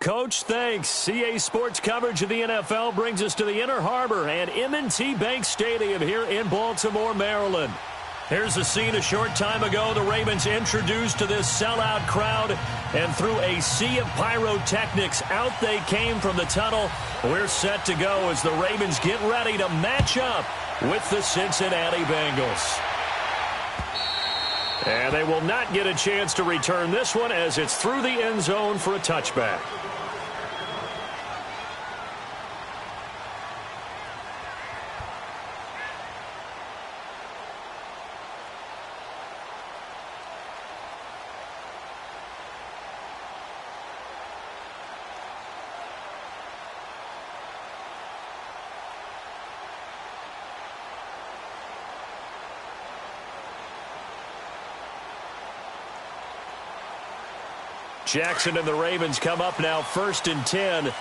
Coach. Thanks. CA Sports coverage of the NFL brings us to the Inner Harbor and M&T Bank Stadium here in Baltimore, Maryland. Here's a scene a short time ago. The Ravens introduced to this sellout crowd, and through a sea of pyrotechnics, out they came from the tunnel. We're set to go as the Ravens get ready to match up with the Cincinnati Bengals. And they will not get a chance to return this one as it's through the end zone for a touchback. Jackson and the Ravens come up now 1st and 10.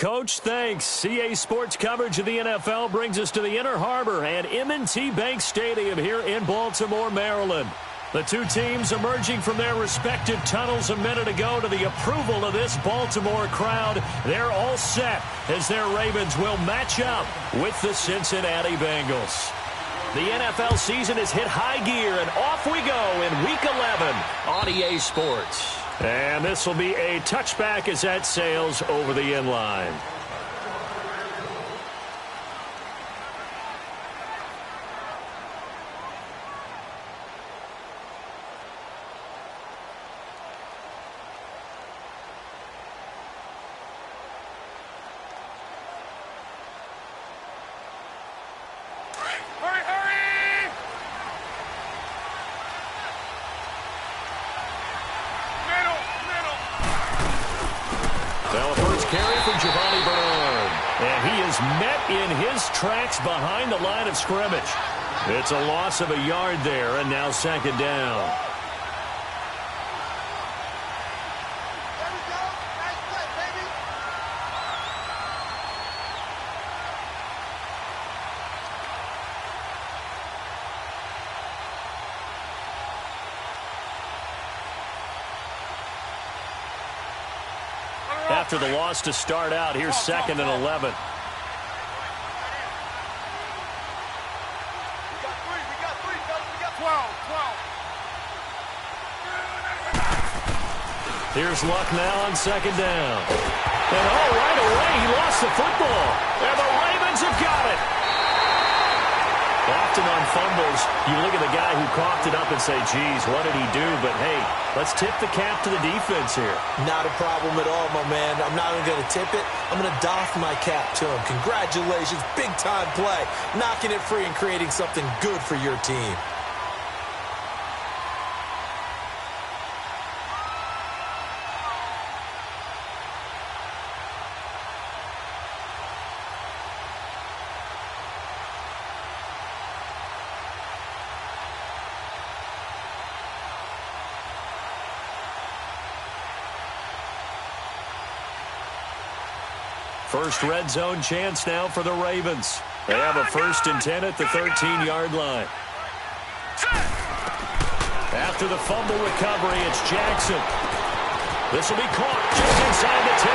Coach. Thanks. CA Sports coverage of the NFL brings us to the Inner Harbor and M&T Bank Stadium here in Baltimore, Maryland. The two teams emerging from their respective tunnels a minute ago to the approval of this Baltimore crowd. They're all set as their Ravens will match up with the Cincinnati Bengals. The NFL season has hit high gear, and off we go in Week 11 on EA Sports. And this will be a touchback as that sails over the end line. Met in his tracks behind the line of scrimmage. It's a loss of a yard there, and now second down. After the loss to start out, here's 2nd and 11. Here's Luck now on second down. And right away, he lost the football. And the Ravens have got it. Often on fumbles, you look at the guy who coughed it up and say, geez, what did he do? But, hey, let's tip the cap to the defense here. Not a problem at all, my man. I'm not even going to tip it. I'm going to doff my cap to him. Congratulations. Big-time play. Knocking it free and creating something good for your team. First red zone chance now for the Ravens. They have a 1st and 10 at the 13-yard line. After the fumble recovery, it's Jackson. This will be caught just inside the 10.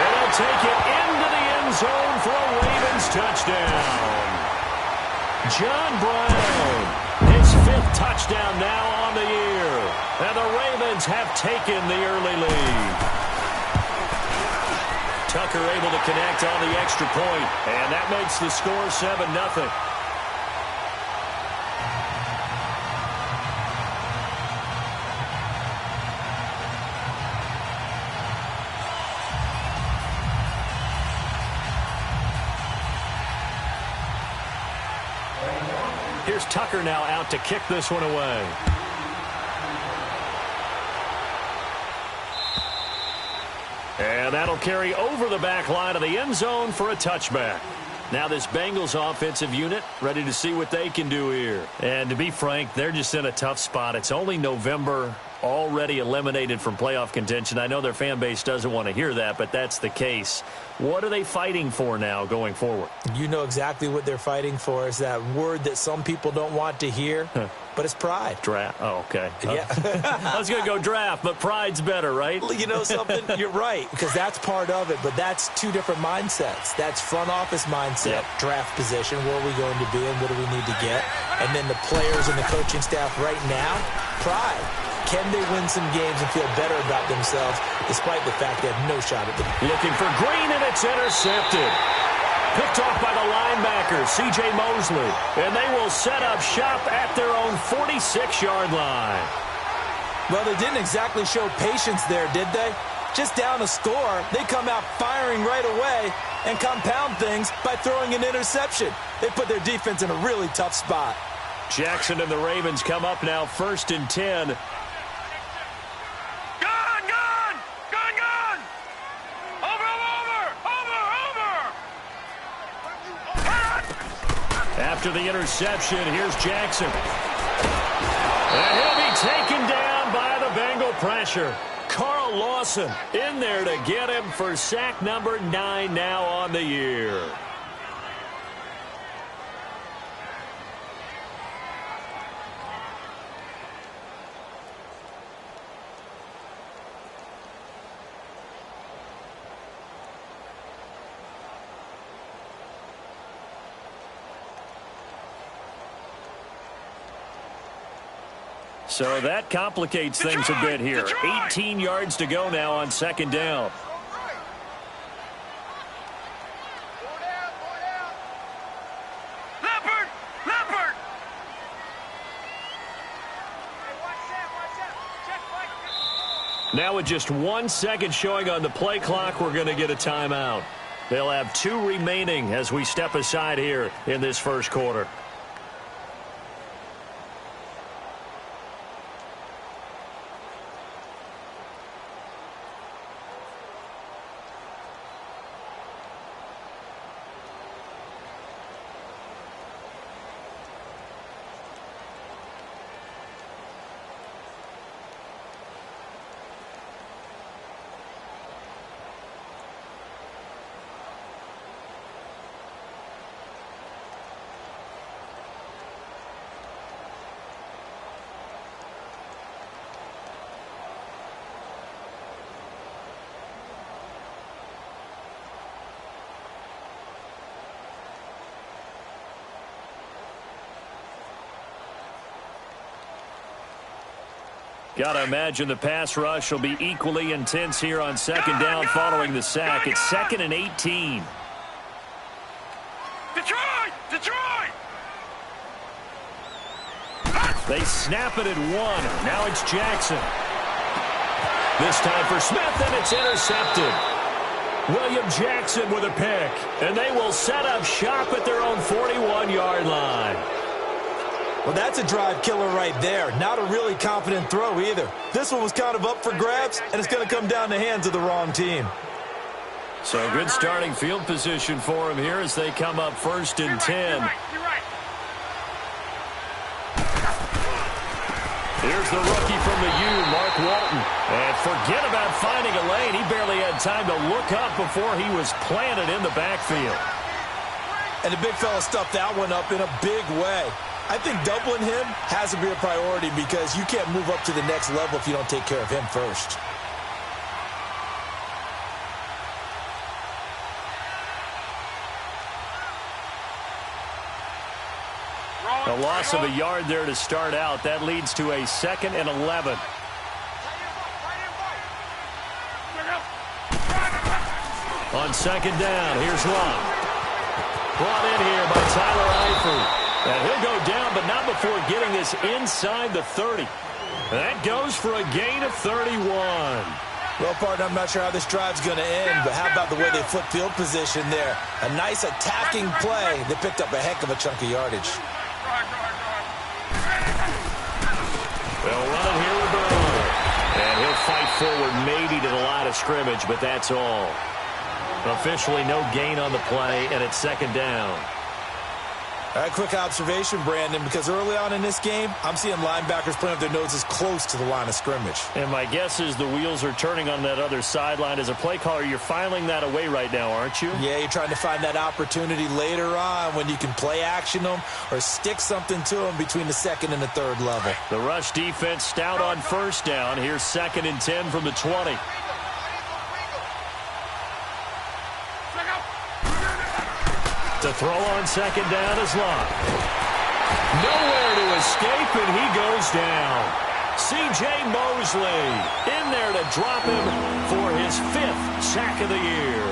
And they'll take it into the end zone for a Ravens touchdown. John Brown, his 5th touchdown now on the year. And the Ravens have taken the early lead. Tucker able to connect on the extra point, and that makes the score 7-0. Here's Tucker now out to kick this one away. And that'll carry over the back line of the end zone for a touchback. Now this Bengals offensive unit ready to see what they can do here. And to be frank, they're just in a tough spot. It's only November, already eliminated from playoff contention. I know their fan base doesn't want to hear that, but that's the case. What are they fighting for now going forward? You know exactly what they're fighting for. Is that word that some people don't want to hear, but it's pride. Draft. Oh, okay. Yeah. I was going to go draft, but pride's better, right? You know something? You're right, because that's part of it, but that's two different mindsets. That's front office mindset, draft position, where are we going to be and what do we need to get? And then the players and the coaching staff right now, pride. Can they win some games and feel better about themselves despite the fact they have no shot at them? Looking for Green, and it's intercepted. Picked off by the linebacker, C.J. Mosley. And they will set up shop at their own 46-yard line. Well, they didn't exactly show patience there, did they? Just down a score, they come out firing right away and compound things by throwing an interception. They put their defense in a really tough spot. Jackson and the Ravens come up now 1st and 10. After the interception, here's Jackson. And he'll be taken down by the Bengal pressure. Carl Lawson in there to get him for sack number 9 now on the year. So that complicates things a bit here. 18 yards to go now on second down. Now with just 1 second showing on the play clock, we're going to get a timeout. They'll have 2 remaining as we step aside here in this first quarter. Got to imagine the pass rush will be equally intense here on second down following the sack. It's 2nd and 18. Detroit! They snap it at 1. Now it's Jackson. This time for Smith, and it's intercepted. William Jackson with a pick, and they will set up shop at their own 41-yard line. Well, that's a drive killer right there. Not a really confident throw either. This one was kind of up for grabs, and it's going to come down the hands of the wrong team. So good starting field position for him here as they come up 1st and 10. Here's the rookie from the U, Mark Walton. And forget about finding a lane. He barely had time to look up before he was planted in the backfield. And the big fella stuffed that one up in a big way. I think doubling him has to be a priority because you can't move up to the next level if you don't take care of him first. A loss of a yard there to start out. That leads to a 2nd and 11. On second down, here's Locke. Brought in here by Tyler Eifert. And he'll go down, but not before getting this inside the 30. That goes for a gain of 31. Well, partner, I'm not sure how this drive's going to end, but how about the way they flip field position there? A nice attacking play. They picked up a heck of a chunk of yardage. They'll run it here with Burrow. And he'll fight forward maybe to the line of scrimmage, but that's all. Officially no gain on the play, and it's second down. All right, quick observation, Brandon, because early on in this game, I'm seeing linebackers playing with their noses close to the line of scrimmage. And my guess is the wheels are turning on that other sideline. As a play caller, you're filing that away right now, aren't you? Yeah, you're trying to find that opportunity later on when you can play action them or stick something to them between the 2nd and the 3rd level. The rush defense stout on first down. Here's 2nd and 10 from the 20. To throw on second down is Locke. Nowhere to escape, and he goes down. C.J. Mosley in there to drop him for his 5th sack of the year.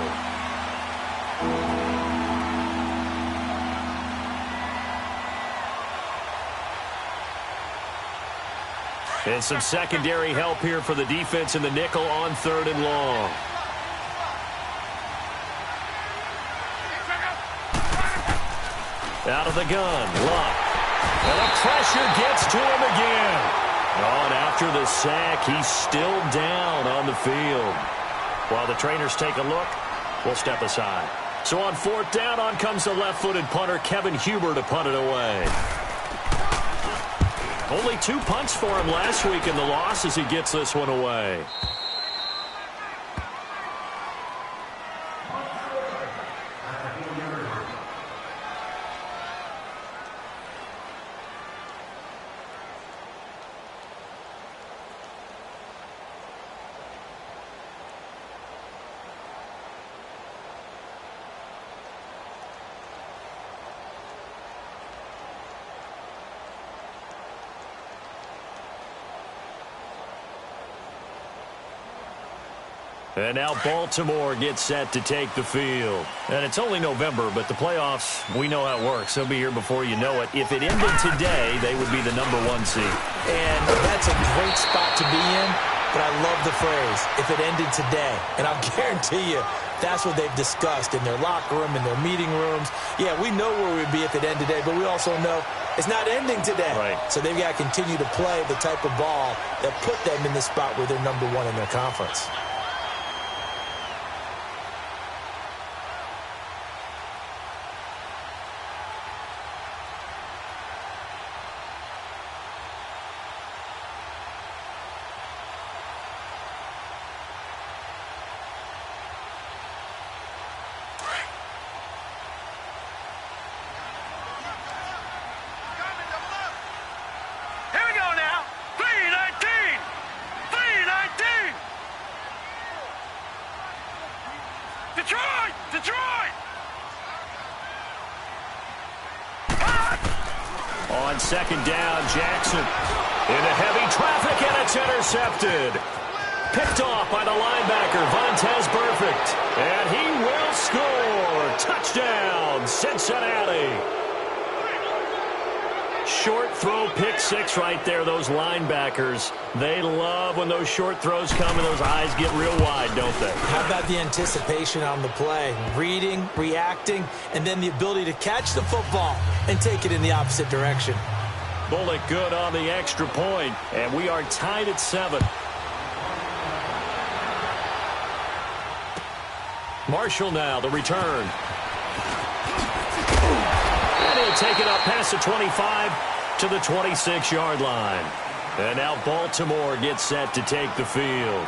And some secondary help here for the defense in the nickel on 3rd and long. Out of the gun, Locke. And the pressure gets to him again. Oh, and after the sack, he's still down on the field. While the trainers take a look, we'll step aside. So on 4th down, on comes the left-footed punter, Kevin Huber, to punt it away. Only 2 punts for him last week in the loss as he gets this one away. And now Baltimore gets set to take the field. And it's only November, but the playoffs, we know how it works. They'll be here before you know it. If it ended today, they would be the #1 seed. And that's a great spot to be in, but I love the phrase, if it ended today. And I'll guarantee you, that's what they've discussed in their locker room, in their meeting rooms. Yeah, we know where we'd be if it ended today, but we also know it's not ending today. Right. So they've got to continue to play the type of ball that put them in the spot where they're #1 in their conference. Detroit! On second down, Jackson into heavy traffic, and it's intercepted. Picked off by the linebacker, Vontaze Burfict. And he will score. Touchdown, Cincinnati. Short throw, pick six right there. Those linebackers, they love when those short throws come and those eyes get real wide, don't they? How about the anticipation on the play? Reading, reacting, and then the ability to catch the football and take it in the opposite direction. Bullock good on the extra point, and we are tied at 7. Marshall now, the return. And he'll take it up past the 25 to the 26-yard line. And now Baltimore gets set to take the field.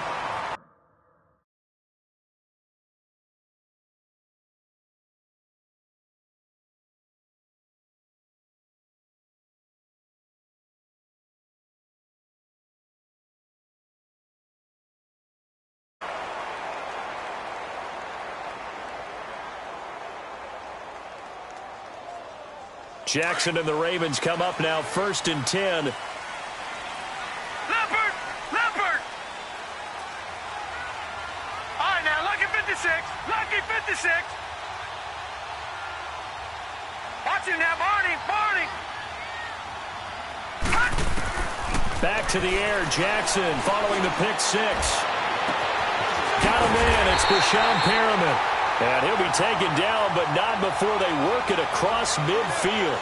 Jackson and the Ravens come up now, 1st and 10. Leopard! All right, now, lucky 56. Lucky 56. Watch him now, Barney. Back to the air, Jackson following the pick six. Got him in, it's Brashon Perriman. And he'll be taken down, but not before they work it across midfield.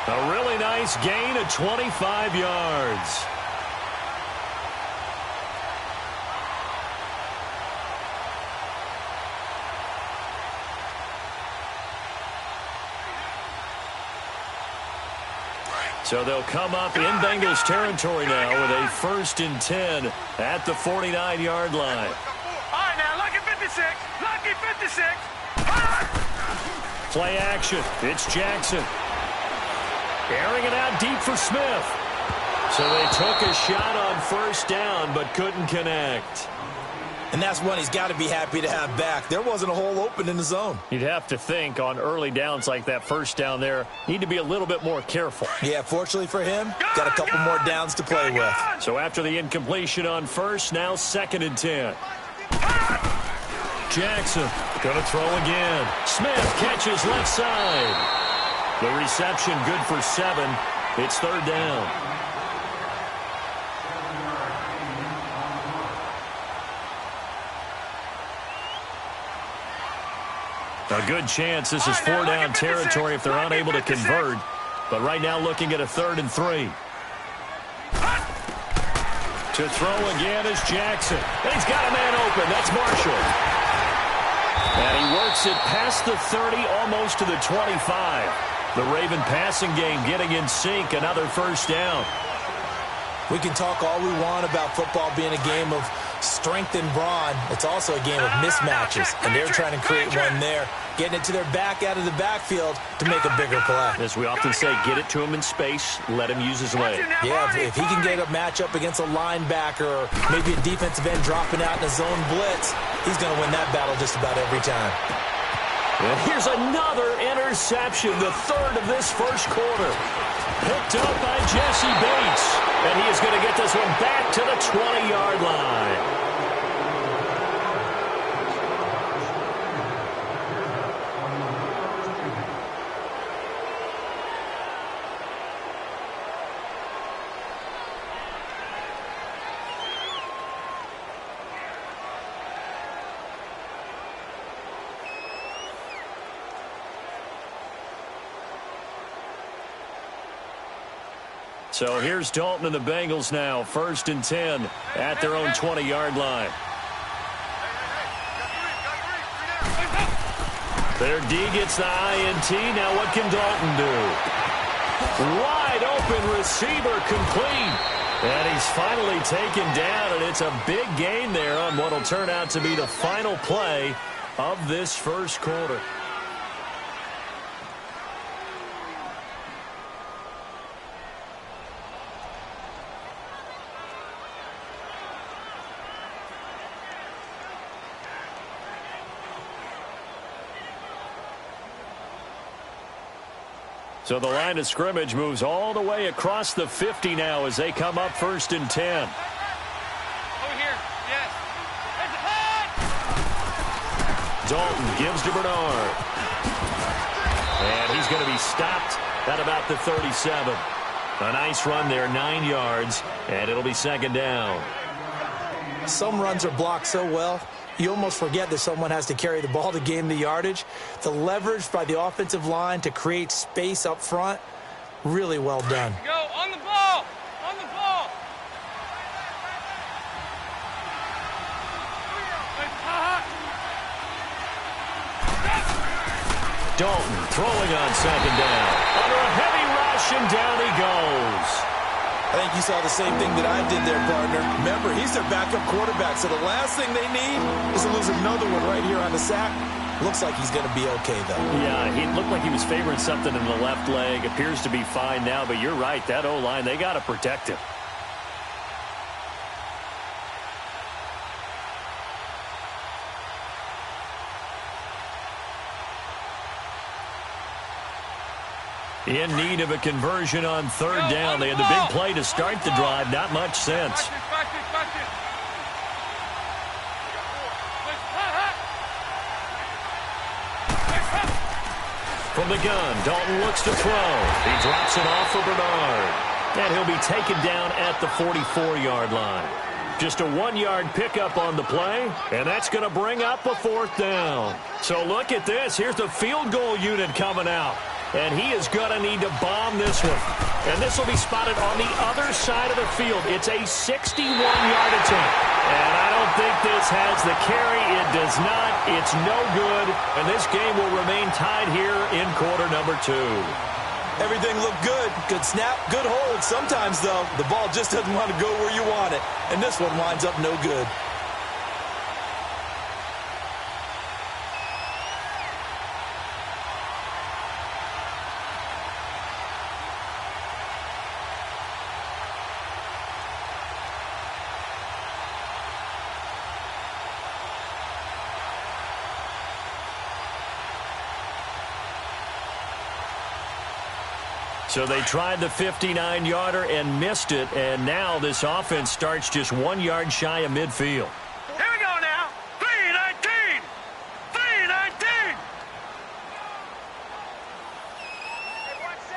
A really nice gain of 25 yards. So they'll come up in Bengals territory now with a 1st and 10 at the 49-yard line. All right, now, lucky 56. Lucky 56. Play action. It's Jackson. Airing it out deep for Smith. So they took a shot on 1st down but couldn't connect. And that's one he's got to be happy to have back. There wasn't a hole open in the zone. You'd have to think on early downs like that 1st down there, need to be a little bit more careful. Yeah, fortunately for him, got a couple more downs to play with. So after the incompletion on 1st, now 2nd and 10. Jackson gonna throw again. Smith catches left side. The reception good for 7. It's 3rd down. A good chance this is 4-down territory if they're unable to convert. But right now looking at a 3rd and 3. To throw again is Jackson. And he's got a man open. That's Marshall. And he works it past the 30, almost to the 25. The Raven passing game getting in sync. Another 1st down. We can talk all we want about football being a game of strength and brawn. It's also a game of mismatches, and they're trying to create one there, getting it to their back out of the backfield to make a bigger play. As we often say, get it to him in space, let him use his leg. Yeah, if he can get a matchup against a linebacker or maybe a defensive end dropping out in a zone blitz, he's going to win that battle just about every time. And here's another interception, the 3rd of this 1st quarter. Picked up by Jesse Bates. And he is going to get this one back to the 20-yard line. So here's Dalton and the Bengals now, 1st and 10 at their own 20-yard line. Their D gets the INT. Now what can Dalton do? Wide open receiver, complete. And he's finally taken down, and it's a big gain there on what will turn out to be the final play of this first quarter. So the line of scrimmage moves all the way across the 50 now as they come up 1st and 10. Over here, yes. Dalton gives to Bernard. And he's going to be stopped at about the 37. A nice run there, 9 yards, and it'll be 2nd down. Some runs are blocked so well, you almost forget that someone has to carry the ball to gain the yardage. The leverage by the offensive line to create space up front, really well done. Go, on the ball! On the ball! Dalton throwing on 2nd down. Under a heavy rush, and down he goes. I think you saw the same thing that I did there, partner. Remember, he's their backup quarterback, so the last thing they need is to lose another one right here on the sack. Looks like he's going to be okay, though. Yeah, he looked like he was favoring something in the left leg. Appears to be fine now, but you're right. That O-line, they got to protect him. In need of a conversion on 3rd down. They had the big play to start the drive. Not much sense. From the gun, Dalton looks to throw. He drops it off for Bernard. And he'll be taken down at the 44-yard line. Just a 1-yard pickup on the play, and that's going to bring up a 4th down. So look at this. Here's the field goal unit coming out. And he is going to need to bomb this one. And this will be spotted on the other side of the field. It's a 61-yard attempt. And I don't think this has the carry. It does not. It's no good. And this game will remain tied here in quarter number 2. Everything looked good. Good snap, good hold. Sometimes, though, the ball just doesn't want to go where you want it. And this one winds up no good. So they tried the 59-yarder and missed it, and now this offense starts just 1 yard shy of midfield. Here we go now. 3-19. 3-19.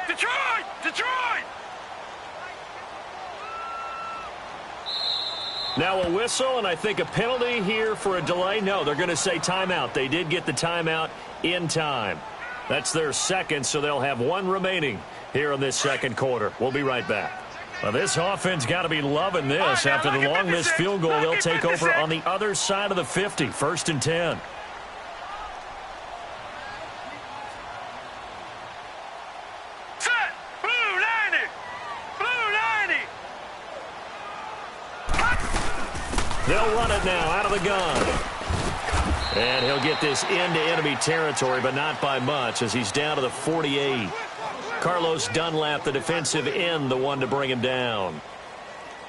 Detroit! Detroit! Now a whistle, and I think a penalty here for a delay. No, they're going to say timeout. They did get the timeout in time. That's their 2nd, so they'll have 1 remaining here in this 2nd quarter. We'll be right back. Well, this offense got to be loving this. After the long missed field goal, they'll take over on the other side of the 50, 1st and 10. Set! Blue 90! Blue 90! They'll run it now out of the gun. And he'll get this into enemy territory, but not by much, as he's down to the 48. Carlos Dunlap, the defensive end, the one to bring him down.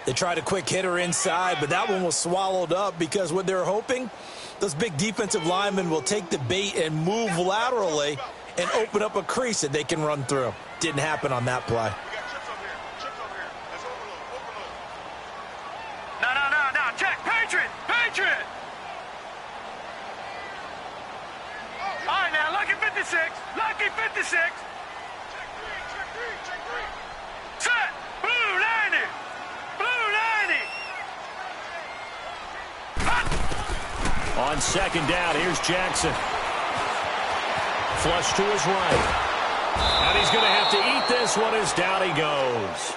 They tried a quick hitter inside, but that one was swallowed up because what they're hoping, those big defensive linemen will take the bait and move laterally and open up a crease that they can run through. Didn't happen on that play. No. Check. Patriot! Patriot! All right, now, lucky 56. Lucky 56. Set! Blue 90! Blue 90! On 2nd down, here's Jackson. Flush to his right. And he's going to have to eat this one as down he goes.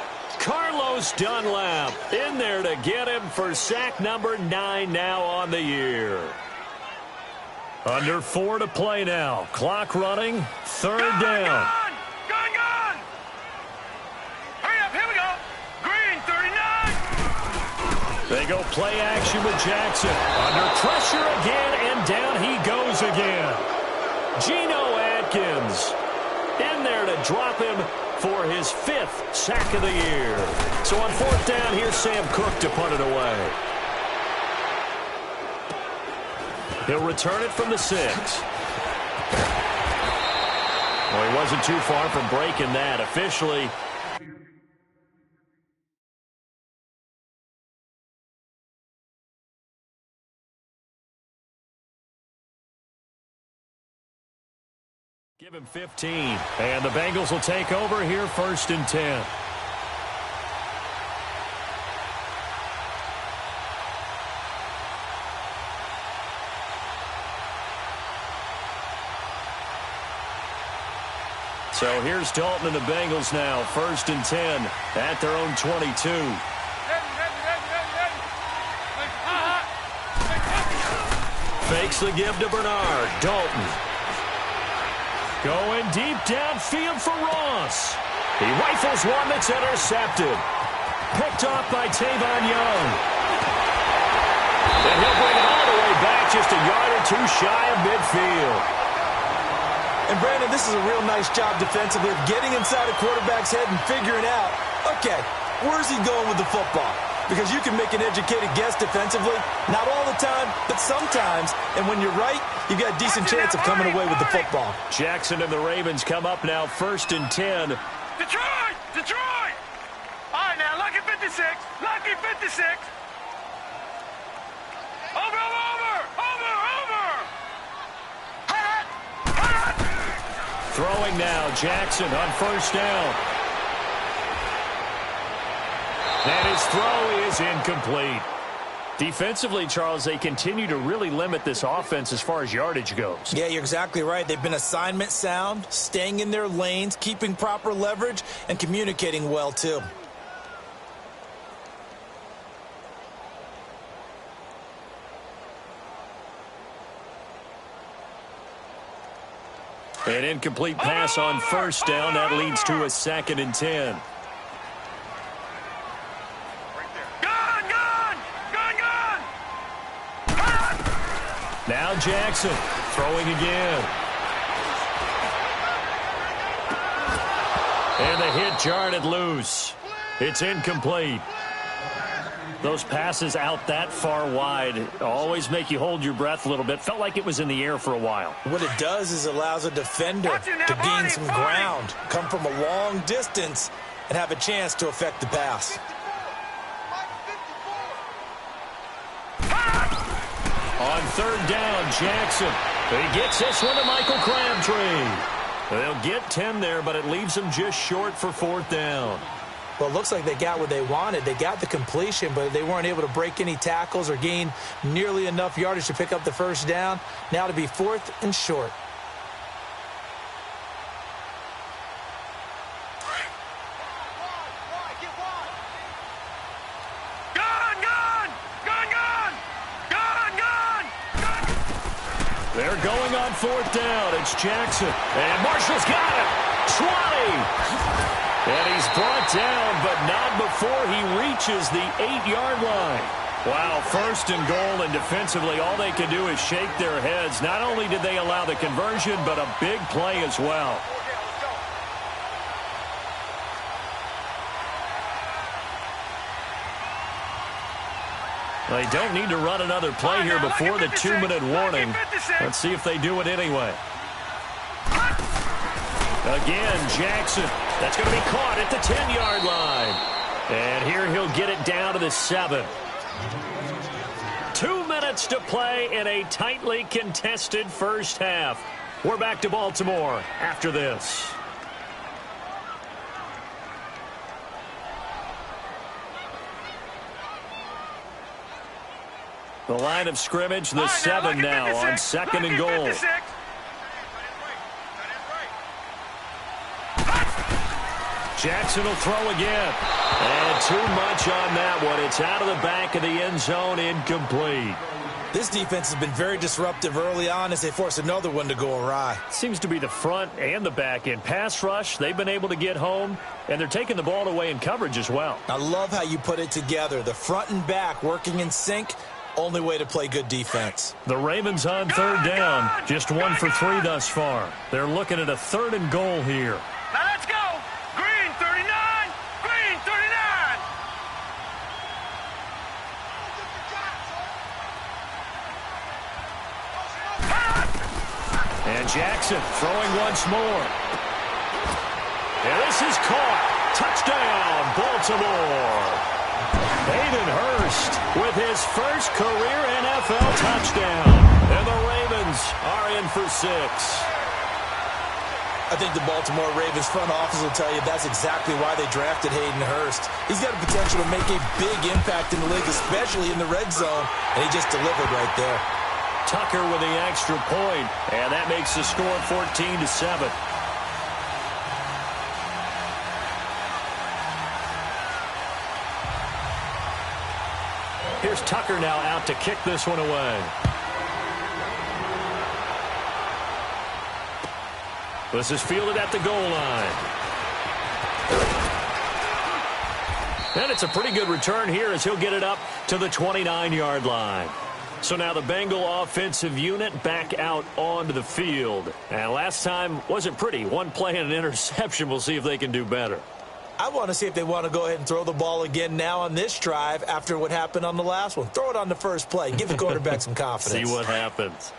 Carlos Dunlap in there to get him for sack number 9 now on the year. Under 4 to play now. Clock running. Third down. Gone! Hurry up, here we go. Green, 39. They go play action with Jackson. Under pressure again, and down he goes again. Geno Atkins in there to drop him for his 5th sack of the year. So on 4th down, here's Sam Cook to punt it away. He'll return it from the 6. Well, he wasn't too far from breaking that. Officially, give him 15. And the Bengals will take over here 1st and 10. So here's Dalton and the Bengals now, 1st and 10 at their own 22. Fakes the give to Bernard. Dalton. Going deep downfield for Ross. He rifles one that's intercepted. Picked off by Tavon Young. And he'll bring it all the way back just a yard or 2 shy of midfield. And, Brandon, this is a real nice job defensively of getting inside a quarterback's head and figuring out, okay, where's he going with the football? Because you can make an educated guess defensively, not all the time, but sometimes. And when you're right, you've got a decent chance of coming away with the football. Jackson and the Ravens come up now 1st and 10. Detroit! All right, now, lucky 56. Lucky 56. Over! Throwing now, Jackson on 1st down. And his throw is incomplete. Defensively, Charles, they continue to really limit this offense as far as yardage goes. Yeah, you're exactly right. They've been assignment sound, staying in their lanes, keeping proper leverage, and communicating well, too. An incomplete pass on 1st down. That leads to a 2nd and 10. Now Jackson throwing again. And the hit jarred it loose. It's incomplete. Those passes out that far wide always make you hold your breath a little bit. Felt like it was in the air for a while. What it does is allows a defender to gain some ground, come from a long distance, and have a chance to affect the pass. On 3rd down, Jackson. He gets this one to Michael Crabtree. They'll get 10 there, but it leaves them just short for 4th down. Well, it looks like they got what they wanted. They got the completion, but they weren't able to break any tackles or gain nearly enough yardage to pick up the 1st down. Now to be 4th and short. They're going on 4th down. It's Jackson. And Marshall's got it. 20. And he's brought down, but not before he reaches the 8-yard line. Wow, 1st and goal, and defensively, all they can do is shake their heads. Not only did they allow the conversion, but a big play as well. They don't need to run another play here before the 2-minute warning. Let's see if they do it anyway. Again, Jackson. That's going to be caught at the 10-yard line. And here he'll get it down to the 7. 2 minutes to play in a tightly contested first half. We're back to Baltimore after this. The line of scrimmage, the 7 now on 2nd and goal. Jackson will throw again. And too much on that one. It's out of the back of the end zone, incomplete. This defense has been very disruptive early on as they force another one to go awry. Seems to be the front and the back end. Pass rush, they've been able to get home, and they're taking the ball away in coverage as well. I love how you put it together. The front and back working in sync, only way to play good defense. The Ravens on third down, just 1 for 3 thus far. They're looking at a 3rd and goal here. Now let's go. Green 39. Green 39. And Jackson throwing once more. And this is caught. Touchdown, Baltimore. Hayden Hurst with his first career NFL touchdown. And the Ravens are in for 6. I think the Baltimore Ravens front office will tell you that's exactly why they drafted Hayden Hurst. He's got the potential to make a big impact in the league, especially in the red zone, and he just delivered right there. Tucker with the extra point, and that makes the score 14-7. Here's Tucker now out to kick this one away. This is fielded at the goal line. And it's a pretty good return here as he'll get it up to the 29-yard line. So now the Bengal offensive unit back out onto the field. And last time wasn't pretty. One play and an interception. We'll see if they can do better. I want to see if they want to go ahead and throw the ball again now on this drive after what happened on the last one. Throw it on the first play. Give the quarterback some confidence. See what happens.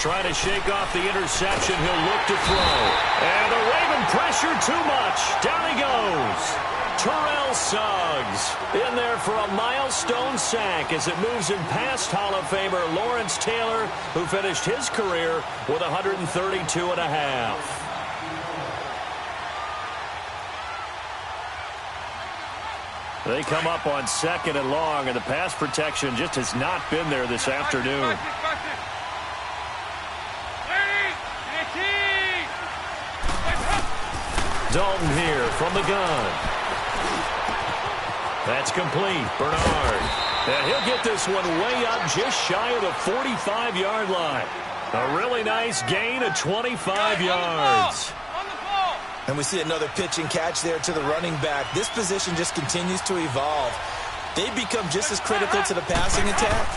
Trying to shake off the interception. He'll look to throw. And the Raven pressure too much. Down he goes. Terrell Suggs in there for a milestone sack as it moves him past Hall of Famer Lawrence Taylor, who finished his career with 132.5. They come up on 2nd and long, and the pass protection just has not been there this afternoon. Dalton here from the gun. That's complete. Bernard. And he'll get this one way up just shy of the 45-yard line. A really nice gain of 25 yards. And we see another pitch and catch there to the running back. This position just continues to evolve. They become just as critical to the passing attack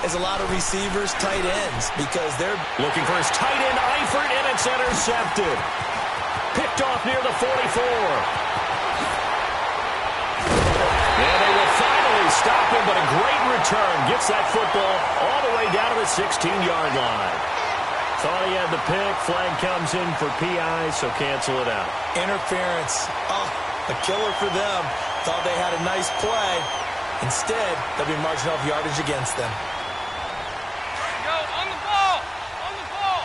as a lot of receivers, tight ends, because they're looking for his tight end, Eifert, and it's intercepted. Picked off near the 44. And they will finally stop him, but a great return. Gets that football all the way down to the 16-yard line. Thought he had the pick. Flag comes in for PI, so cancel it out. Interference. Oh, a killer for them. Thought they had a nice play. Instead, they'll be marching off yardage against them. Go on the ball. On the ball.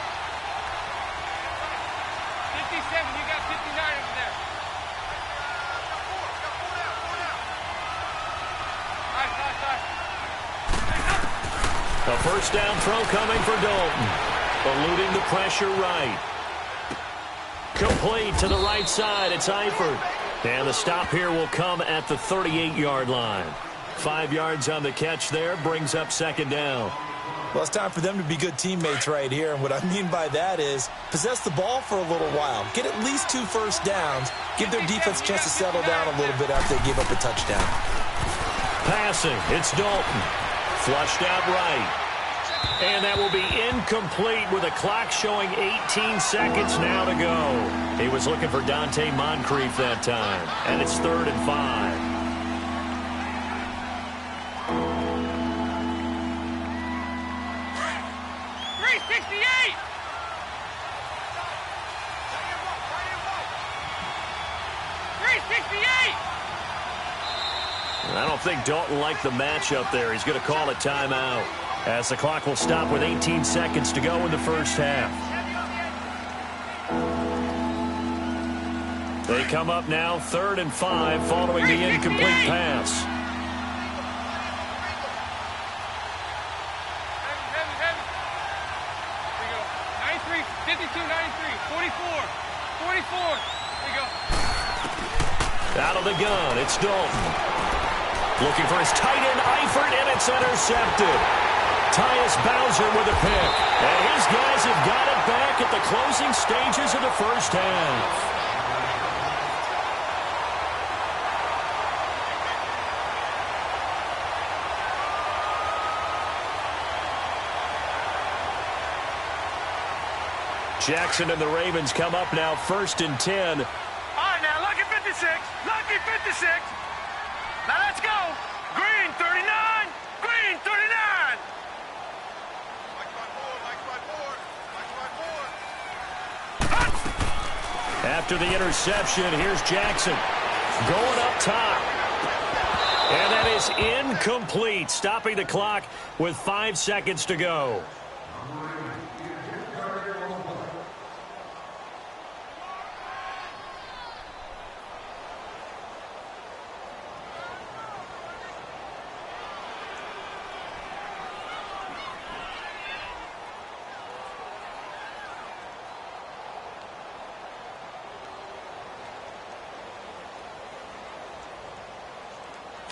57, you got 59 over there. A first down throw coming for Dalton. Eluding the pressure right. Complete to the right side. It's Eifert. And the stop here will come at the 38-yard line. 5 yards on the catch there. Brings up 2nd down. Well, it's time for them to be good teammates right here. And what I mean by that is possess the ball for a little while. Get at least 2 first downs. Give their defense a chance to settle down a little bit after they give up a touchdown. Passing. It's Dalton. Flushed out right. And that will be incomplete with a clock showing 18 seconds now to go. He was looking for Dante Moncrief that time. And it's 3rd and 5. I don't think Dalton liked the matchup there. He's going to call a timeout as the clock will stop with 18 seconds to go in the first half. They come up now 3rd and 5 following the incomplete pass. 44. There you go. Out of the gun, it's Dalton. Looking for his tight end, Eifert, and it's intercepted. Tyus Bowser with a pick. And his guys have got it back at the closing stages of the first half. Jackson and the Ravens come up now 1st and 10. All right, now, lucky 56. Lucky 56. Now, let's go. Green, 39. Green, 39. After the interception, here's Jackson going up top. And that is incomplete, stopping the clock with 5 seconds to go.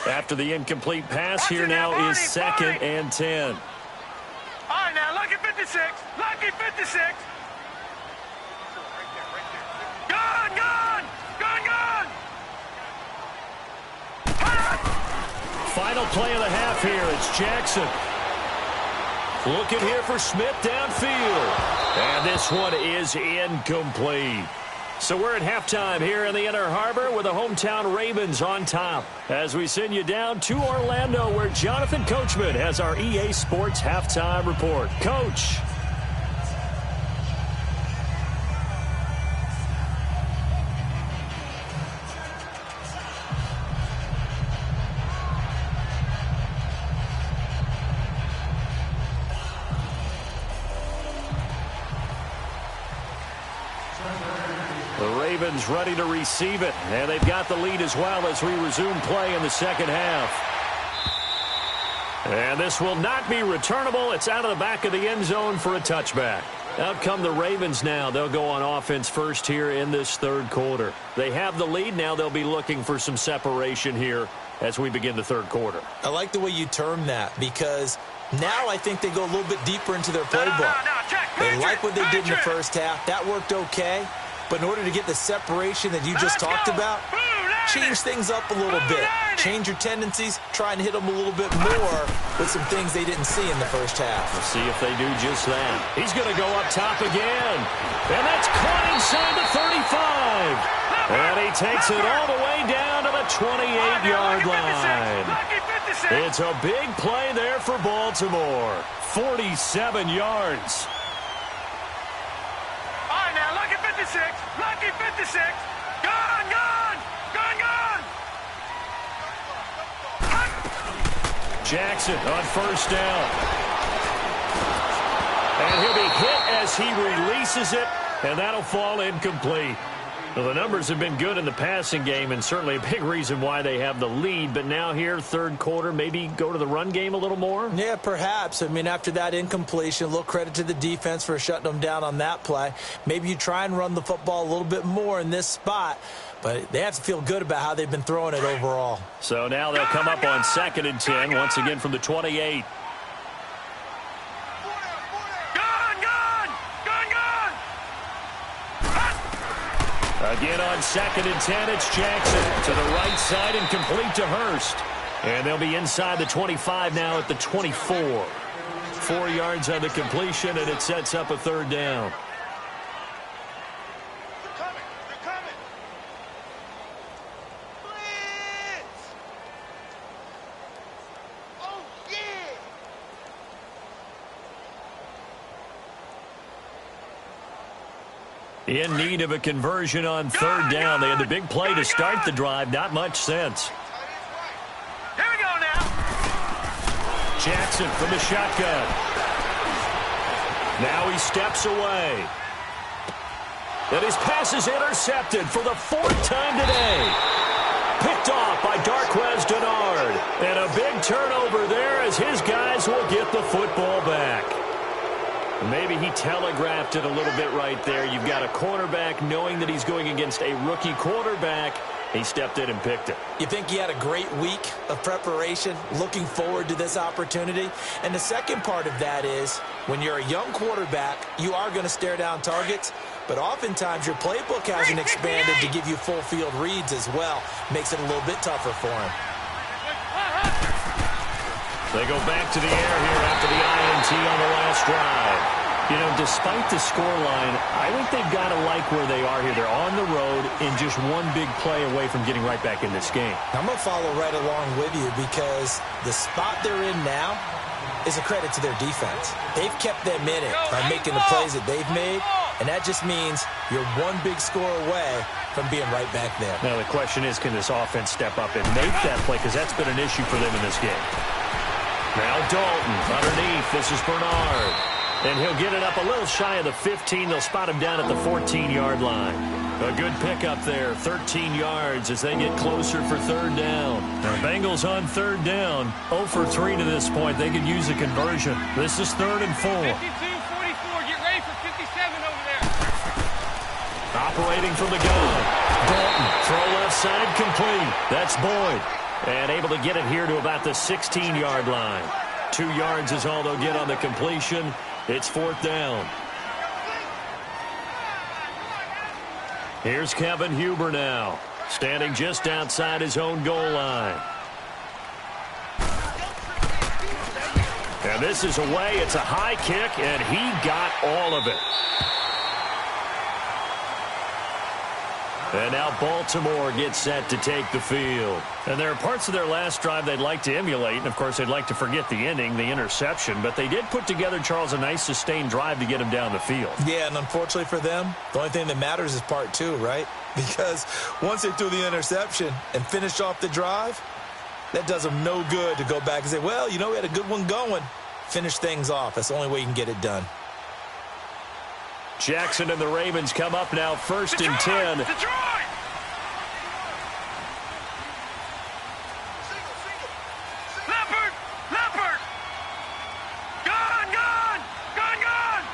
After the incomplete pass, here now is 2nd and 10. All right, now, lucky 56. Lucky 56. Gone. Final play of the half here. It's Jackson. Looking here for Smith downfield. And this one is incomplete. So we're at halftime here in the Inner Harbor with the hometown Ravens on top. As we send you down to Orlando where Jonathan Coachman has our EA Sports halftime report. Coach. Ravens ready to receive it, and they've got the lead as well as we resume play in the second half. And this will not be returnable. It's out of the back of the end zone for a touchback. Out come the Ravens now. They'll go on offense first here in this third quarter. They have the lead. Now they'll be looking for some separation here as we begin the third quarter. I like the way you term that because now I think they go a little bit deeper into their playbook. They like what they did in the first half. That worked okay. But in order to get the separation that you just talked about, change things up a little bit. Change your tendencies. Try and hit them a little bit more with some things they didn't see in the first half. We'll see if they do just that. He's going to go up top again. And that's caught inside the 35. And he takes it all the way down to the 28-yard line. It's a big play there for Baltimore. 47 yards. Lucky 56. Gone. Jackson on first down. And he'll be hit as he releases it, and that'll fall incomplete. Well, the numbers have been good in the passing game, and certainly a big reason why they have the lead. But now here, third quarter, maybe go to the run game a little more? Yeah, perhaps. I mean, after that incompletion, a little credit to the defense for shutting them down on that play. Maybe you try and run the football a little bit more in this spot. But they have to feel good about how they've been throwing it overall. So now they'll come up on 2nd and 10, once again from the 28. Again on 2nd and 10, it's Jackson to the right side and complete to Hurst. And they'll be inside the 25 now at the 24. 4 yards on the completion, and it sets up a third down. They're coming. Blitz. Oh, yeah. In need of a conversion on third down. They had the big play to start the drive. Not much sense. Here we go now. Jackson from the shotgun. Now he steps away. And his pass is intercepted for the 4th time today. Picked off by Darquez Denard. And a big turnover there as his guys will get the football back. Maybe he telegraphed it a little bit right there. You've got a cornerback knowing that he's going against a rookie quarterback. He stepped in and picked it. You think he had a great week of preparation, looking forward to this opportunity? And the second part of that is, when you're a young quarterback, you are going to stare down targets, but oftentimes your playbook hasn't expanded to give you full field reads as well. Makes it a little bit tougher for him. They go back to the air here after the INT on the last drive. You know, despite the scoreline, I think they've got to like where they are here. They're on the road and just one big play away from getting right back in this game. I'm going to follow right along with you because the spot they're in now is a credit to their defense. They've kept them in it by making the plays that they've made, and that just means you're one big score away from being right back there. Now, the question is, can this offense step up and make that play? Because that's been an issue for them in this game. Now Dalton underneath. This is Bernard. And he'll get it up a little shy of the 15. They'll spot him down at the 14-yard line. A good pickup there, 13 yards as they get closer for third down. Now, Bengals on third down, 0 for 3 to this point. They could use a conversion. This is 3rd and 4. 52-44, get ready for 57 over there. Operating from the gun. Dalton, throw left side, complete. That's Boyd. And able to get it here to about the 16-yard line. 2 yards is all they'll get on the completion. It's 4th down. Here's Kevin Huber now, standing just outside his own goal line. And this is away. It's a high kick, and he got all of it. And now Baltimore gets set to take the field. And there are parts of their last drive they'd like to emulate. And, of course, they'd like to forget the ending, the interception. But they did put together, Charles, a nice sustained drive to get him down the field. Yeah, and unfortunately for them, the only thing that matters is part 2, right? Because once they threw the interception and finished off the drive, that does them no good to go back and say, well, you know, we had a good one going. Finish things off. That's the only way you can get it done. Jackson and the Ravens come up now, 1st and 10. Detroit! Leopard! Leopard! Gone! Gone! Gone! Gone!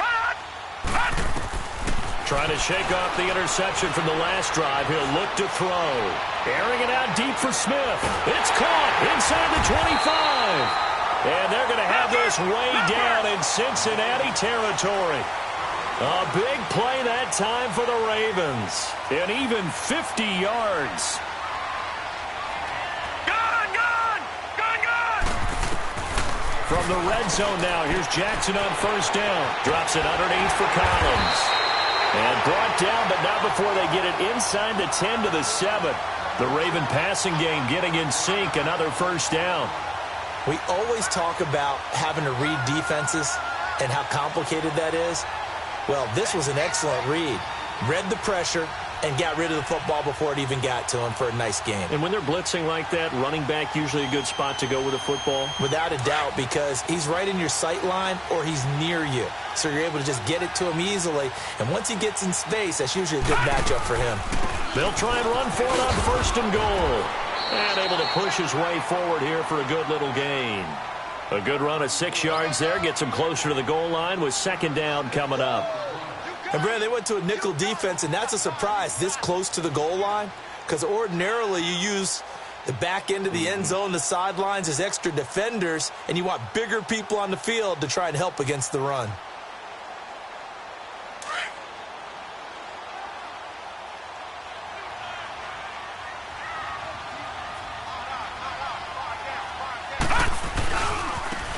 Hot! Hot! Trying to shake off the interception from the last drive. He'll look to throw. Airing it out deep for Smith. It's caught inside the 25. And they're going to have this way down in Cincinnati territory. A big play that time for the Ravens. And even 50 yards. Gone! Gone! Gone! Gone! From the red zone now, here's Jackson on 1st down. Drops it underneath for Collins. And brought down, but not before they get it inside the 10 to the 7. The Raven passing game getting in sync. Another 1st down. We always talk about having to read defenses and how complicated that is. Well, this was an excellent read. Read the pressure and got rid of the football before it even got to him for a nice game. And when they're blitzing like that, running back usually a good spot to go with a football? Without a doubt, because he's right in your sight line or he's near you. So you're able to just get it to him easily. And once he gets in space, that's usually a good matchup for him. They'll try and run for it on 1st and goal. And able to push his way forward here for a good little gain. A good run of 6 yards there. Gets him closer to the goal line with 2nd down coming up. And, Brad, they went to a nickel defense, and that's a surprise this close to the goal line. Because ordinarily you use the back end of the end zone, the sidelines as extra defenders, and you want bigger people on the field to try and help against the run.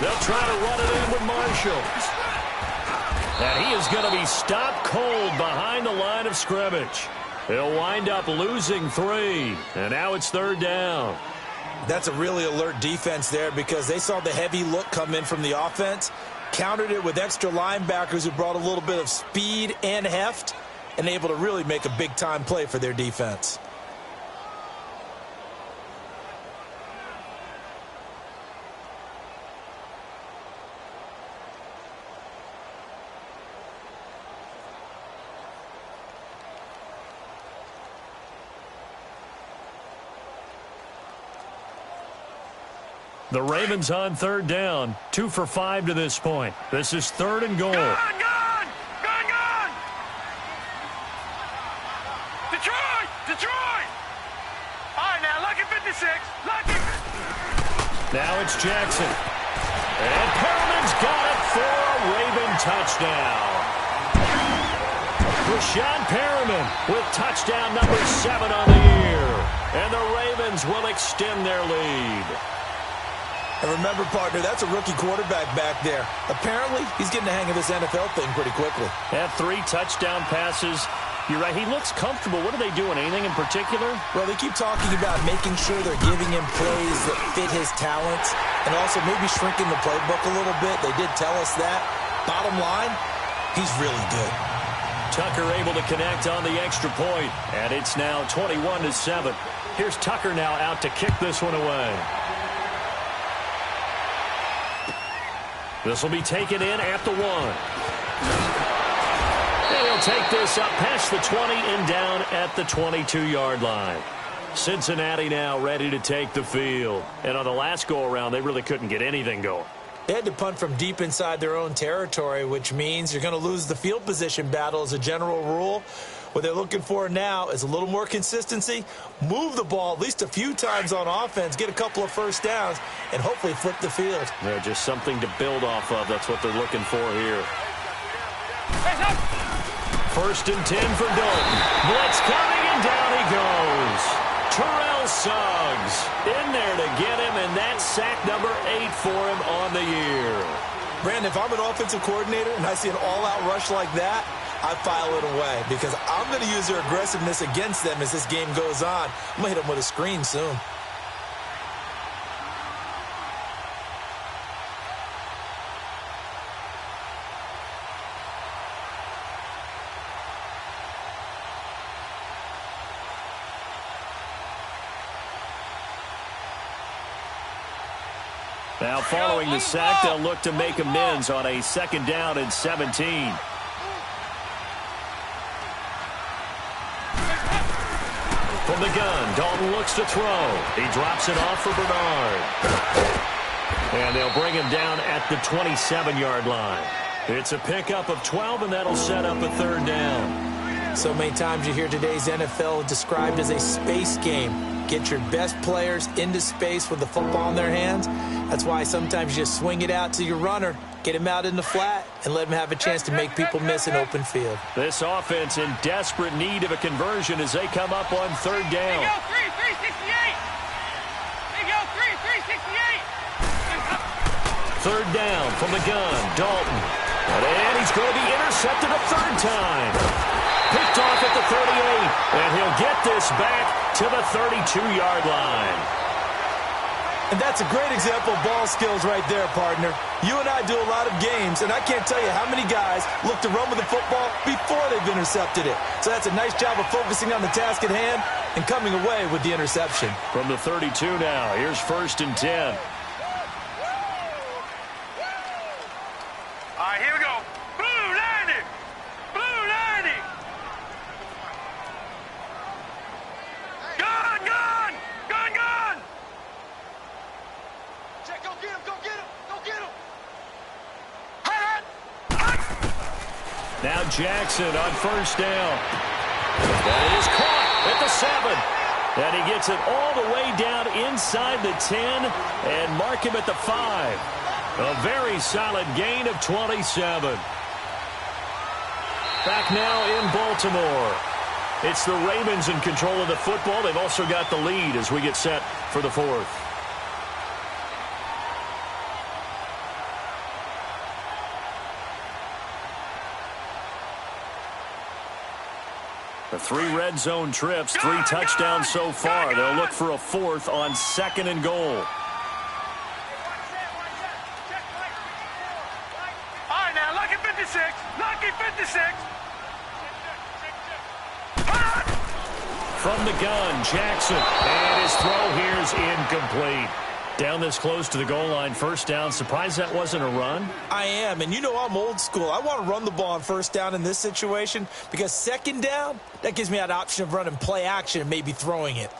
They'll try to run it in with Marshall. And he is going to be stopped cold behind the line of scrimmage. He'll wind up losing 3. And now it's 3rd down. That's a really alert defense there because they saw the heavy look come in from the offense, countered it with extra linebackers who brought a little bit of speed and heft, and able to really make a big-time play for their defense. The Ravens on third down. 2 for 5 to this point. This is 3rd and goal. Gone! Detroit! Detroit! All right, now, lucky 56. Lucky. Now it's Jackson. And Perriman's got it for a Raven touchdown. Rashad Perriman with touchdown number 7 on the year. And the Ravens will extend their lead. And remember, partner, that's a rookie quarterback back there. Apparently, he's getting the hang of this NFL thing pretty quickly. Had 3 touchdown passes. You're right, he looks comfortable. What are they doing? Anything in particular? Well, they keep talking about making sure they're giving him plays that fit his talents and also maybe shrinking the playbook a little bit. They did tell us that. Bottom line, he's really good. Tucker able to connect on the extra point, and it's now 21-7. Here's Tucker now out to kick this one away. This will be taken in at the 1. And he'll take this up past the 20 and down at the 22-yard line. Cincinnati now ready to take the field. And on the last go-around, they really couldn't get anything going. They had to punt from deep inside their own territory, which means you're going to lose the field position battle as a general rule. What they're looking for now is a little more consistency, move the ball at least a few times on offense, get a couple of first downs, and hopefully flip the field. Yeah, just something to build off of. That's what they're looking for here. 1st and 10 for Dalton. Blitz coming, and down he goes. Terrell Suggs in there to get him, and that's sack number 8 for him on the year. Brandon, if I'm an offensive coordinator and I see an all-out rush like that, I file it away because I'm going to use their aggressiveness against them as this game goes on. I'm going to hit them with a screen soon. Now following the sack, they'll look to make amends on a 2nd down and 17. From the gun, Dalton looks to throw. He drops it off for Bernard. And they'll bring him down at the 27-yard line. It's a pickup of 12, and that'll set up a 3rd down. So many times you hear today's NFL described as a space game. Get your best players into space with the football in their hands. That's why sometimes you just swing it out to your runner, get him out in the flat, and let him have a chance to make people miss an open field. This offense in desperate need of a conversion as they come up on 3rd down. They go 368. They go 368. 3rd down from the gun, Dalton. And he's going to be intercepted a 3rd time. Picked off at the 38, and he'll get this back to the 32-yard line. And that's a great example of ball skills right there, partner. You and I do a lot of games, and I can't tell you how many guys look to run with the football before they've intercepted it. So that's a nice job of focusing on the task at hand and coming away with the interception. From the 32 now, here's 1st and 10. All right, here we go. Blue 90. Blue 90. Gun, gun. Gun, gun. Check, go get him, go get him, go get him. Now Jackson on 1st down. That is caught at the 7. And he gets it all the way down inside the 10 and mark him at the 5. A very solid gain of 27. Back now in Baltimore. It's the Ravens in control of the football. They've also got the lead as we get set for the 4th. The 3 red zone trips, 3 touchdowns so far. They'll look for a 4th on 2nd and goal. All right, now, lucky 56. Lucky 56. From the gun, Jackson. And his throw here is incomplete. Down this close to the goal line, 1st down. Surprised that wasn't a run? I am, and you know I'm old school. I want to run the ball on 1st down in this situation because 2nd down, that gives me that option of running play action and maybe throwing it.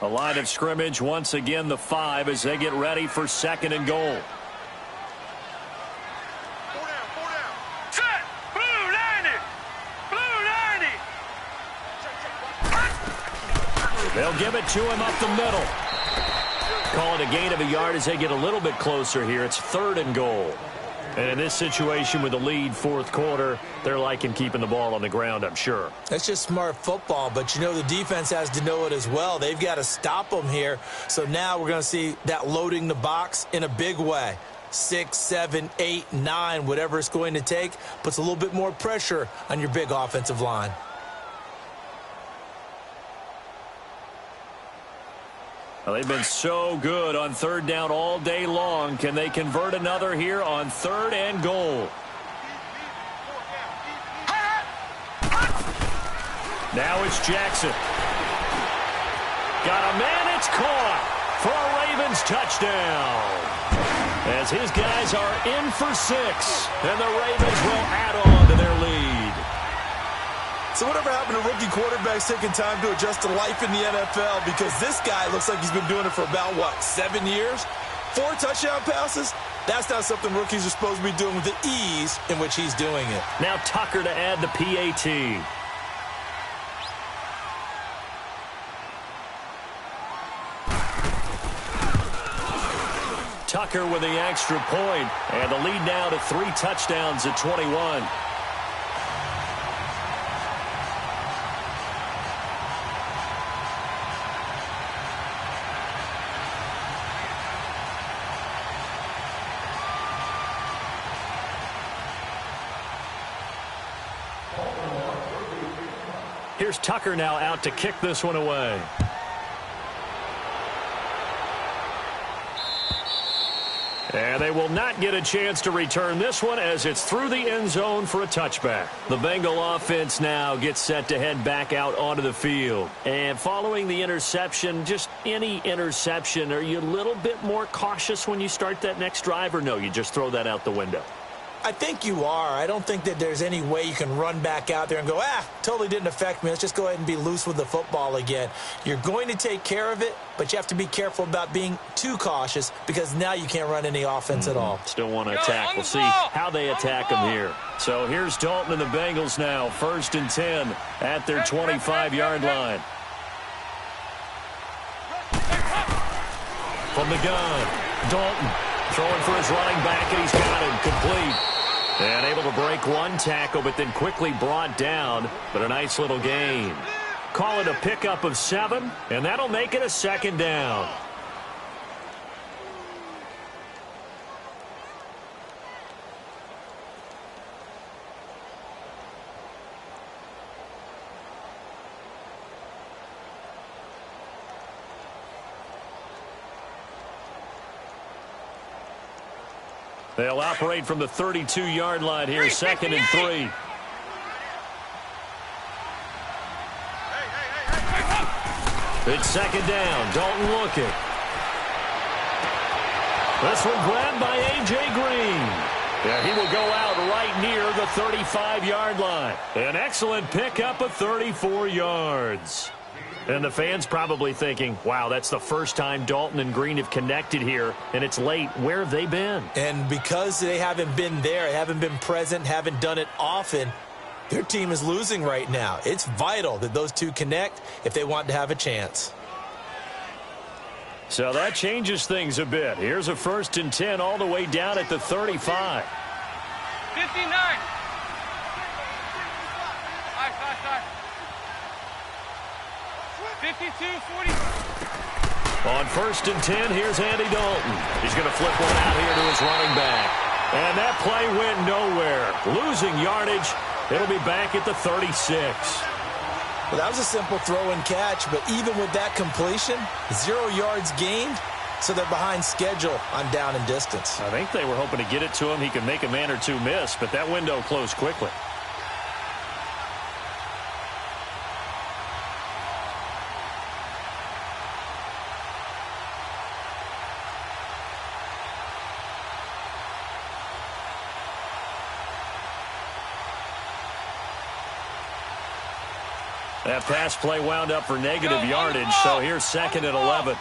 A line of scrimmage, once again the 5 as they get ready for 2nd and goal. Set! Blue 90! Blue 90! They'll give it to him up the middle. Call it a gain of a yard as they get a little bit closer here. It's 3rd and goal. And in this situation with the lead 4th quarter, they're liking keeping the ball on the ground, I'm sure. That's just smart football, but you know the defense has to know it as well. They've got to stop them here. So now we're going to see that loading the box in a big way. 6, 7, 8, 9, whatever it's going to take, puts a little bit more pressure on your big offensive line. Well, they've been so good on 3rd down all day long. Can they convert another here on 3rd and goal? Now it's Jackson. Got a man, it's caught for a Ravens touchdown. As his guys are in for 6, and the Ravens will add on to their lead. So whatever happened to rookie quarterbacks taking time to adjust to life in the NFL? Because this guy looks like he's been doing it for about, 7 years? 4 touchdown passes? That's not something rookies are supposed to be doing with the ease in which he's doing it. Now Tucker to add the PAT. Tucker with the extra point, and the lead now to 3 touchdowns at 21. Here's Tucker now out to kick this one away. And they will not get a chance to return this one as it's through the end zone for a touchback. The Bengal offense now gets set to head back out onto the field. And following the interception, just any interception, are you a little bit more cautious when you start that next drive, or no, you just throw that out the window? I think you are. I don't think that there's any way you can run back out there and go, totally didn't affect me. Let's just go ahead and be loose with the football again. You're going to take care of it, but you have to be careful about being too cautious because now you can't run any offense at all. Still want to attack. We'll see how they attack them here. So here's Dalton and the Bengals now. 1st and 10 at their 25-yard line. From the gun, Dalton throwing for his running back, and he's got him complete. And able to break one tackle, but then quickly brought down. But a nice little gain. Call it a pickup of 7, and that'll make it a 2nd down. They'll operate from the 32-yard line here, 2nd and 3. It's 2nd down. Dalton looking. This one grabbed by A.J. Green. Yeah, he will go out right near the 35-yard line. An excellent pickup of 34 yards. And the fans probably thinking, wow, that's the first time Dalton and Green have connected here, and it's late. Where have they been? And because they haven't been there, haven't been present, haven't done it often, their team is losing right now. It's vital that those two connect if they want to have a chance. So that changes things a bit. Here's a 1st and 10 all the way down at the 35. 59. Side. 52-40. On 1st and 10, here's Andy Dalton. He's going to flip one out here to his running back. And that play went nowhere. Losing yardage. It'll be back at the 36. Well, that was a simple throw and catch, but even with that completion, 0 yards gained, so they're behind schedule on down and distance. I think they were hoping to get it to him. He could make a man or two miss, but that window closed quickly. That pass play wound up for negative yardage, so here's 2nd and 11.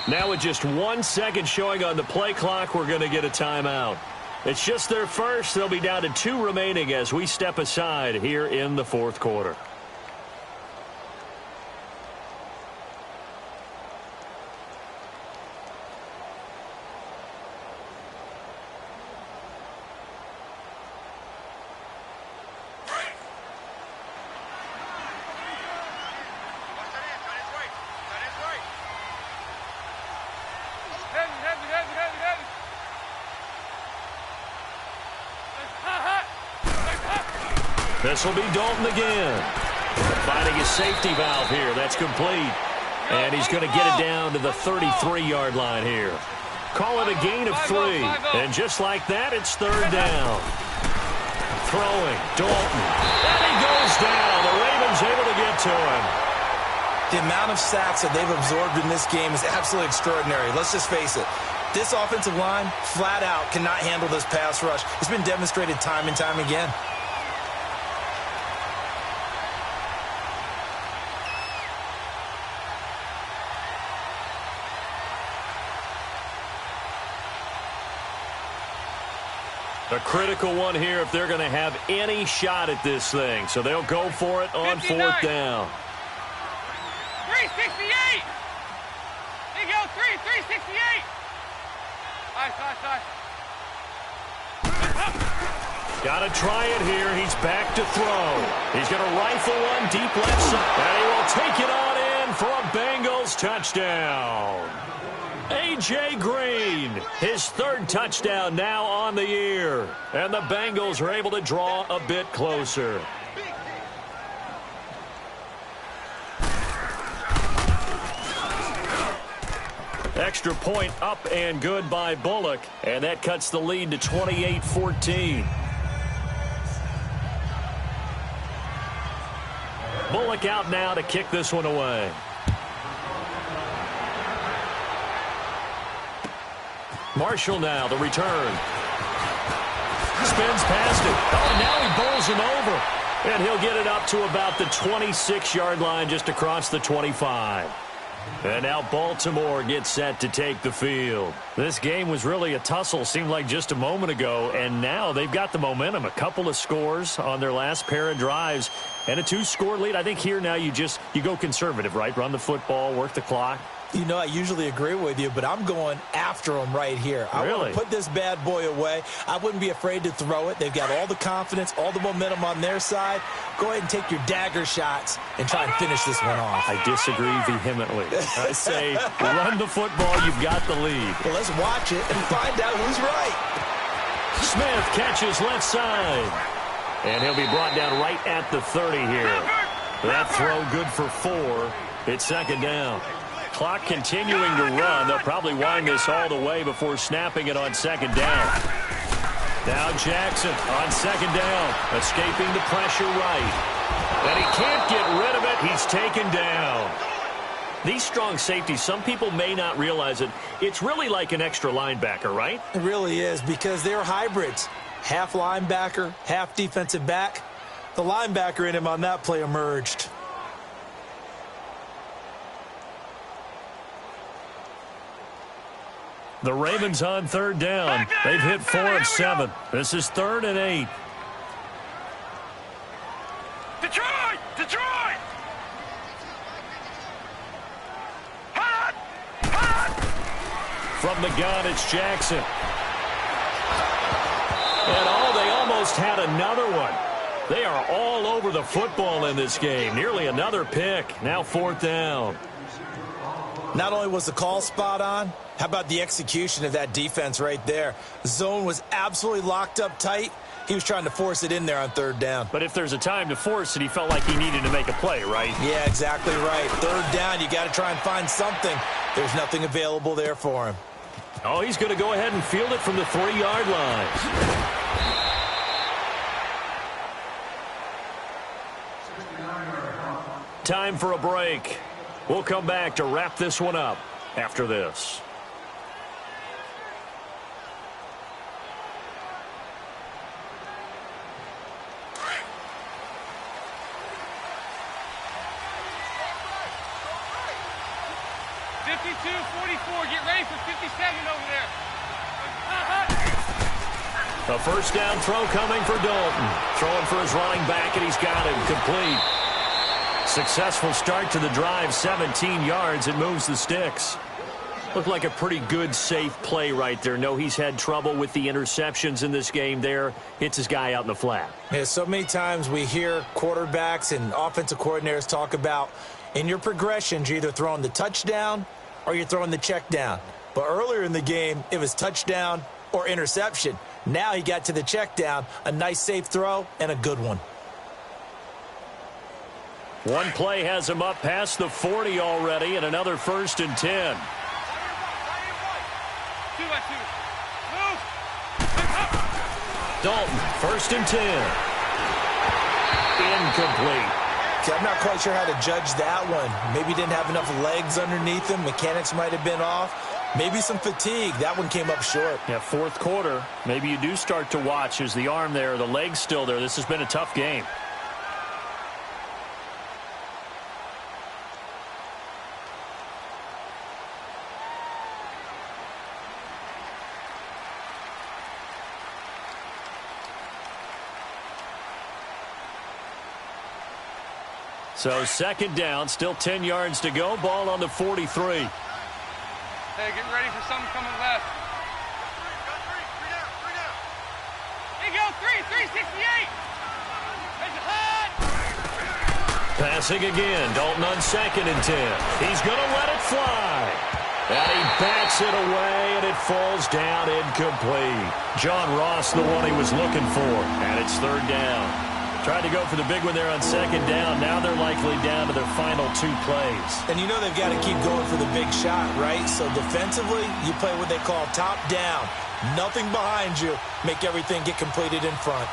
Now with just 1 second showing on the play clock, we're going to get a timeout. It's just their first. They'll be down to 2 remaining as we step aside here in the 4th quarter. This will be Dalton again. Finding his safety valve here. That's complete. And he's going to get it down to the 33-yard line here. Call it a gain of 3. And just like that, it's 3rd down. Throwing. Dalton. And he goes down. The Ravens able to get to him. The amount of sacks that they've absorbed in this game is absolutely extraordinary. Let's just face it. This offensive line, flat out, cannot handle this pass rush. It's been demonstrated time and time again. A critical one here if they're going to have any shot at this thing. So they'll go for it on 4th down. 368! There you go, 368! Got to try it here. He's back to throw. He's going to rifle one deep left side. And he will take it on in for a Bengals touchdown. A.J. Green, his 3rd touchdown now on the year. And the Bengals are able to draw a bit closer. Extra point up and good by Bullock. And that cuts the lead to 28-14. Bullock out now to kick this one away. Marshall now, the return. Spins past it. Oh, and now he bowls him over. And he'll get it up to about the 26-yard line just across the 25. And now Baltimore gets set to take the field. This game was really a tussle, seemed like just a moment ago, and now they've got the momentum. A couple of scores on their last pair of drives and a 2-score lead. I think here now you go conservative, right? Run the football, work the clock. You know, I usually agree with you, but I'm going after them right here. I want to put this bad boy away. I wouldn't be afraid to throw it. They've got all the confidence, all the momentum on their side. Go ahead and take your dagger shots and try and finish this one off. I disagree vehemently. I say run the football. You've got the lead. Well, let's watch it and find out who's right. Smith catches left side. And he'll be brought down right at the 30 here. That throw good for 4. It's 2nd down. Clock continuing to run. They'll probably wind this all the way before snapping it on 2nd down. Now Jackson on 2nd down, escaping the pressure right. And he can't get rid of it. He's taken down. These strong safeties, some people may not realize it. It's really like an extra linebacker, right? It really is, because they're hybrids. Half linebacker, half defensive back. The linebacker in him on that play emerged. The Ravens on 3rd down. They've hit 4 of 7. This is 3rd and 8. Detroit! Detroit! Hot! Hot! From the gun, it's Jackson. And they almost had another one. They are all over the football in this game. Nearly another pick. Now 4th down. Not only was the call spot on, how about the execution of that defense right there? The zone was absolutely locked up tight. He was trying to force it in there on 3rd down. But if there's a time to force it, he felt like he needed to make a play, right? Yeah, exactly right. 3rd down, you got to try and find something. There's nothing available there for him. Oh, he's going to go ahead and field it from the 3-yard line. Time for a break. We'll come back to wrap this one up after this. 44. Get ready for 57 over there. A first down throw coming for Dalton. Throwing for his running back, and he's got him complete. Successful start to the drive, 17 yards. It moves the sticks. Looked like a pretty good, safe play right there. No, he's had trouble with the interceptions in this game there. Hits his guy out in the flat. Yeah, so many times we hear quarterbacks and offensive coordinators talk about in your progressions, you're either throwing the touchdown or you're throwing the check down. But earlier in the game, it was touchdown or interception. Now he got to the check down, a nice safe throw, and a good one. One play has him up past the 40 already, and another 1st and 10. 2 by 2. Move. Dalton, 1st and 10. Incomplete. See, I'm not quite sure how to judge that one. Maybe he didn't have enough legs underneath him. Mechanics might have been off. Maybe some fatigue. That one came up short. Yeah, 4th quarter. Maybe you do start to watch. Is the arm there, the leg's still there? This has been a tough game. So 2nd down, still 10 yards to go. Ball on the 43. Hey, get ready for something coming left. There you go, 368. There's a hut. Passing again. Dalton on 2nd and 10. He's going to let it fly. And he bats it away, and it falls down incomplete. John Ross, the one he was looking for. And it's 3rd down. Tried to go for the big one there on 2nd down. Now they're likely down to their final 2 plays. And you know they've got to keep going for the big shot, right? So defensively, you play what they call top down. Nothing behind you. Make everything get completed in front.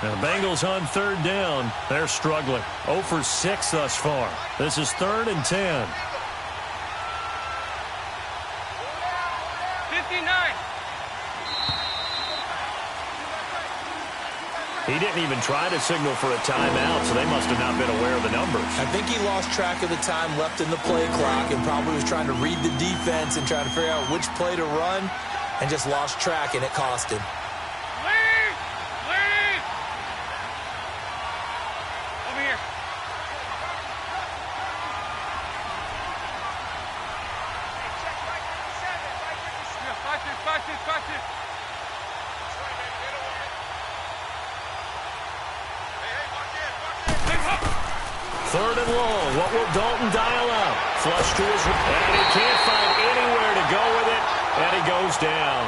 Now the Bengals on 3rd down. They're struggling. 0 for 6 thus far. This is 3rd and 10. 59. He didn't even try to signal for a timeout, so they must have not been aware of the numbers. I think he lost track of the time left in the play clock and probably was trying to read the defense and trying to figure out which play to run and just lost track, and it cost him. Third and long. What will Dalton dial up? Flush to his right. And he can't find anywhere to go with it. And he goes down.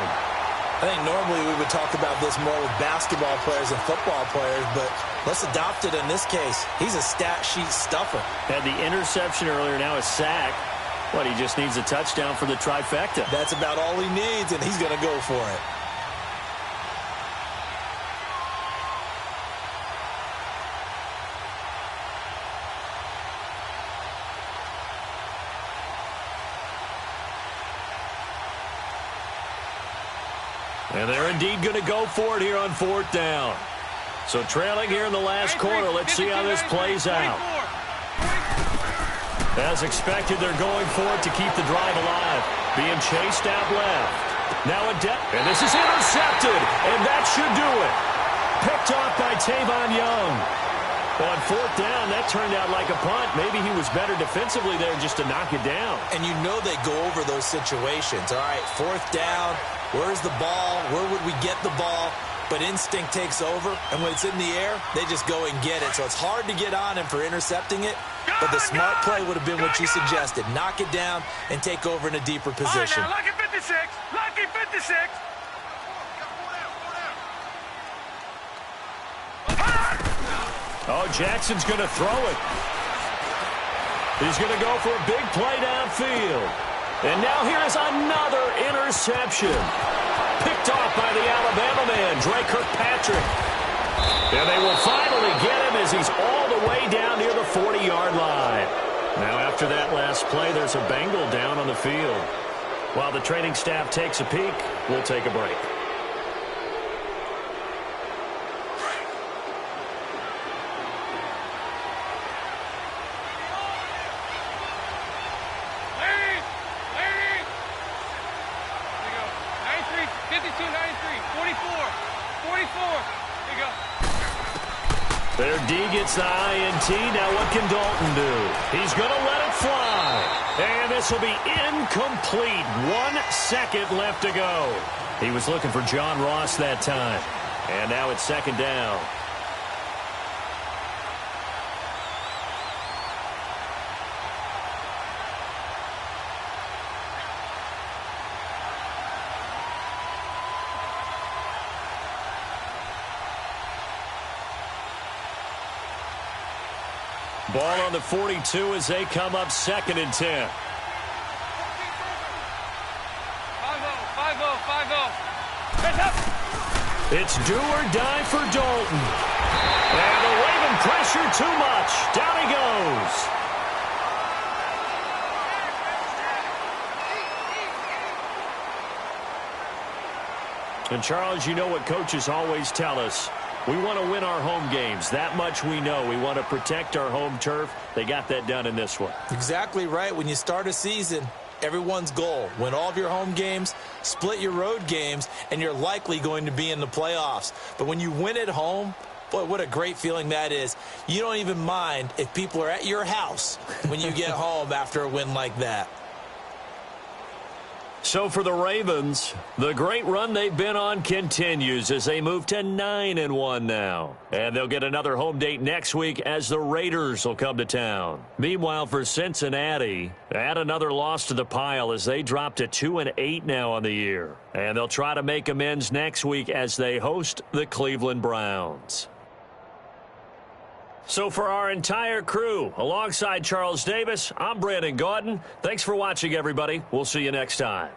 I think normally we would talk about this more with basketball players and football players, but let's adopt it in this case. He's a stat sheet stuffer. Had the interception earlier, now a sack. What, he just needs a touchdown for the trifecta. That's about all he needs, and he's going to go for it. And they're indeed going to go for it here on 4th down. So trailing here in the last quarter. Let's see how this plays out. As expected, they're going for it to keep the drive alive. Being chased out left. Now a depth. And this is intercepted. And that should do it. Picked off by Tavon Young. On 4th down, that turned out like a punt. Maybe he was better defensively there just to knock it down. And you know they go over those situations. All right, 4th down. Where's the ball? Where would we get the ball? But instinct takes over, and when it's in the air, they just go and get it. So it's hard to get on him for intercepting it, but the smart play would have been what you suggested. Knock it down and take over in a deeper position. All right, now, lucky 56. Lucky 56. Oh, Jackson's going to throw it. He's going to go for a big play downfield. And now here's another interception. Picked off by the Alabama man, Dre Kirkpatrick. And they will finally get him as he's all the way down near the 40-yard line. Now after that last play, there's a Bengal down on the field. While the training staff takes a peek, we'll take a break. Here you go. Their D gets the INT. Now what can Dalton do? He's going to let it fly. And this will be incomplete. 1 second left to go. He was looking for John Ross that time. And now it's second down. Ball on the 42 as they come up 2nd and 10. 5-0. Heads up. It's do or die for Dalton. And the Raven pressure too much. Down he goes. And Charles, you know what coaches always tell us. We want to win our home games. That much we know. We want to protect our home turf. They got that done in this one. Exactly right. When you start a season, everyone's goal, win all of your home games, split your road games, and you're likely going to be in the playoffs. But when you win at home, boy, what a great feeling that is. You don't even mind if people are at your house when you get home after a win like that. So for the Ravens, the great run they've been on continues as they move to 9-1 now. And they'll get another home date next week as the Raiders will come to town. Meanwhile, for Cincinnati, add another loss to the pile as they drop to 2-8 now on the year. And they'll try to make amends next week as they host the Cleveland Browns. So for our entire crew, alongside Charles Davis, I'm Brandon Gaudin. Thanks for watching, everybody. We'll see you next time.